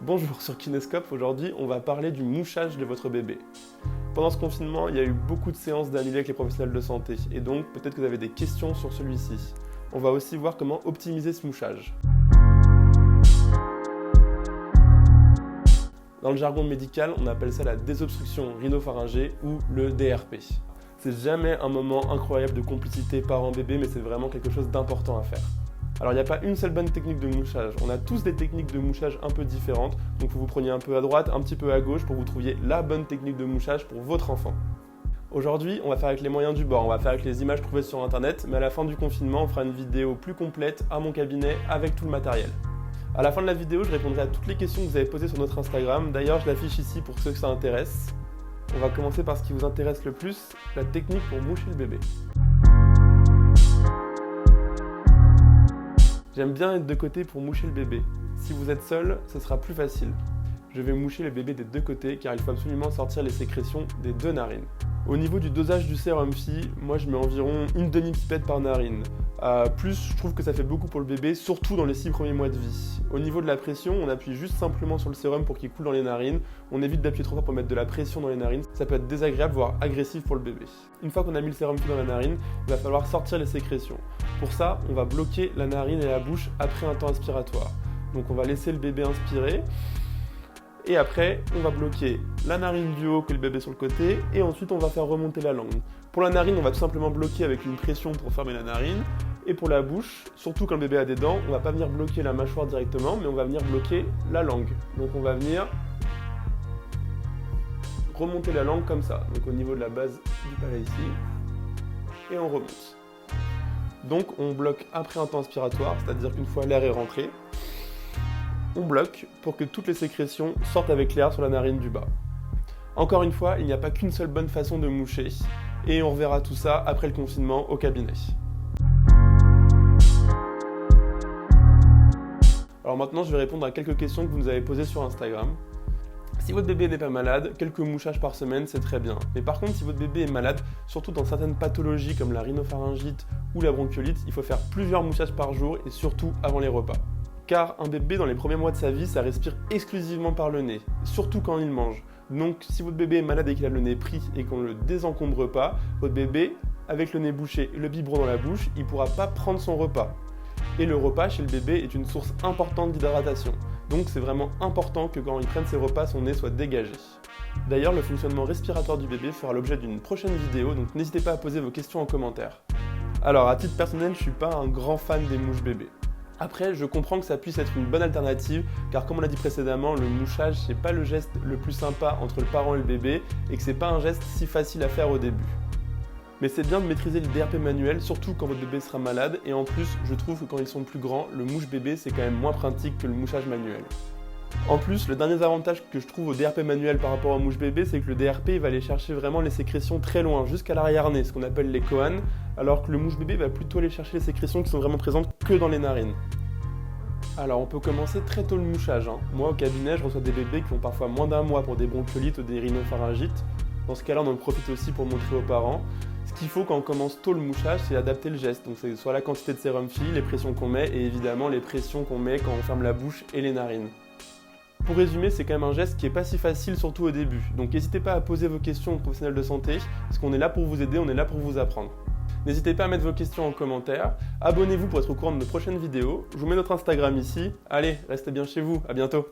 Bonjour, sur Kinescope, aujourd'hui on va parler du mouchage de votre bébé. Pendant ce confinement, il y a eu beaucoup de séances d'annulés avec les professionnels de santé, et donc peut-être que vous avez des questions sur celui-ci. On va aussi voir comment optimiser ce mouchage. Dans le jargon médical, on appelle ça la désobstruction rhinopharyngée ou le DRP. C'est jamais un moment incroyable de complicité parent-bébé, mais c'est vraiment quelque chose d'important à faire. Alors il n'y a pas une seule bonne technique de mouchage, on a tous des techniques de mouchage un peu différentes, donc vous preniez un peu à droite, un petit peu à gauche pour que vous trouviez la bonne technique de mouchage pour votre enfant. Aujourd'hui, on va faire avec les moyens du bord, on va faire avec les images trouvées sur internet, mais à la fin du confinement, on fera une vidéo plus complète à mon cabinet avec tout le matériel. À la fin de la vidéo, je répondrai à toutes les questions que vous avez posées sur notre Instagram, d'ailleurs je l'affiche ici pour ceux que ça intéresse. On va commencer par ce qui vous intéresse le plus, la technique pour moucher le bébé. J'aime bien être de côté pour moucher le bébé. Si vous êtes seul, ce sera plus facile. Je vais moucher le bébé des deux côtés car il faut absolument sortir les sécrétions des deux narines. Au niveau du dosage du sérum Phi, moi je mets environ une demi-pipette par narine. Plus, je trouve que ça fait beaucoup pour le bébé, surtout dans les 6 premiers mois de vie. Au niveau de la pression, on appuie juste simplement sur le sérum pour qu'il coule dans les narines. On évite d'appuyer trop fort pour mettre de la pression dans les narines. Ça peut être désagréable, voire agressif pour le bébé. Une fois qu'on a mis le sérum Phi dans la narine, il va falloir sortir les sécrétions. Pour ça, on va bloquer la narine et la bouche après un temps inspiratoire. Donc on va laisser le bébé inspirer. Et après, on va bloquer la narine du haut que le bébé sur le côté, et ensuite on va faire remonter la langue. Pour la narine, on va tout simplement bloquer avec une pression pour fermer la narine, et pour la bouche, surtout quand le bébé a des dents, on va pas venir bloquer la mâchoire directement, mais on va venir bloquer la langue. Donc on va venir remonter la langue comme ça, donc au niveau de la base du palais ici, et on remonte. Donc on bloque après un temps inspiratoire, c'est-à-dire qu'une fois l'air est rentré, on bloque pour que toutes les sécrétions sortent avec l'air sur la narine du bas. Encore une fois, il n'y a pas qu'une seule bonne façon de moucher, et on reverra tout ça après le confinement au cabinet. Alors maintenant, je vais répondre à quelques questions que vous nous avez posées sur Instagram. Si votre bébé n'est pas malade, quelques mouchages par semaine, c'est très bien. Mais par contre, si votre bébé est malade, surtout dans certaines pathologies comme la rhinopharyngite ou la bronchiolite, il faut faire plusieurs mouchages par jour et surtout avant les repas. Car un bébé, dans les premiers mois de sa vie, ça respire exclusivement par le nez, surtout quand il mange. Donc si votre bébé est malade et qu'il a le nez pris et qu'on ne le désencombre pas, votre bébé, avec le nez bouché et le biberon dans la bouche, il ne pourra pas prendre son repas. Et le repas chez le bébé est une source importante d'hydratation. Donc c'est vraiment important que quand il prenne ses repas, son nez soit dégagé. D'ailleurs, le fonctionnement respiratoire du bébé fera l'objet d'une prochaine vidéo, donc n'hésitez pas à poser vos questions en commentaire. Alors, à titre personnel, je ne suis pas un grand fan des mouches bébés. Après, je comprends que ça puisse être une bonne alternative, car comme on l'a dit précédemment, le mouchage, c'est pas le geste le plus sympa entre le parent et le bébé, et que c'est pas un geste si facile à faire au début. Mais c'est bien de maîtriser le DRP manuel, surtout quand votre bébé sera malade, et en plus, je trouve que quand ils sont plus grands, le mouche bébé, c'est quand même moins pratique que le mouchage manuel. En plus, le dernier avantage que je trouve au DRP manuel par rapport au mouche bébé, c'est que le DRP va aller chercher vraiment les sécrétions très loin, jusqu'à l'arrière-nez, ce qu'on appelle les coanes, alors que le mouche bébé va plutôt aller chercher les sécrétions qui sont vraiment présentes que dans les narines. Alors on peut commencer très tôt le mouchage. Moi au cabinet, je reçois des bébés qui ont parfois moins d'un mois pour des bronchiolites ou des rhinopharyngites. Dans ce cas-là, on en profite aussi pour montrer aux parents. Ce qu'il faut quand on commence tôt le mouchage, c'est adapter le geste. Donc c'est soit la quantité de sérum Phi, les pressions qu'on met et évidemment les pressions qu'on met quand on ferme la bouche et les narines. Pour résumer, c'est quand même un geste qui n'est pas si facile, surtout au début. Donc n'hésitez pas à poser vos questions aux professionnels de santé, parce qu'on est là pour vous aider, on est là pour vous apprendre. N'hésitez pas à mettre vos questions en commentaire, abonnez-vous pour être au courant de nos prochaines vidéos, je vous mets notre Instagram ici, allez, restez bien chez vous, à bientôt.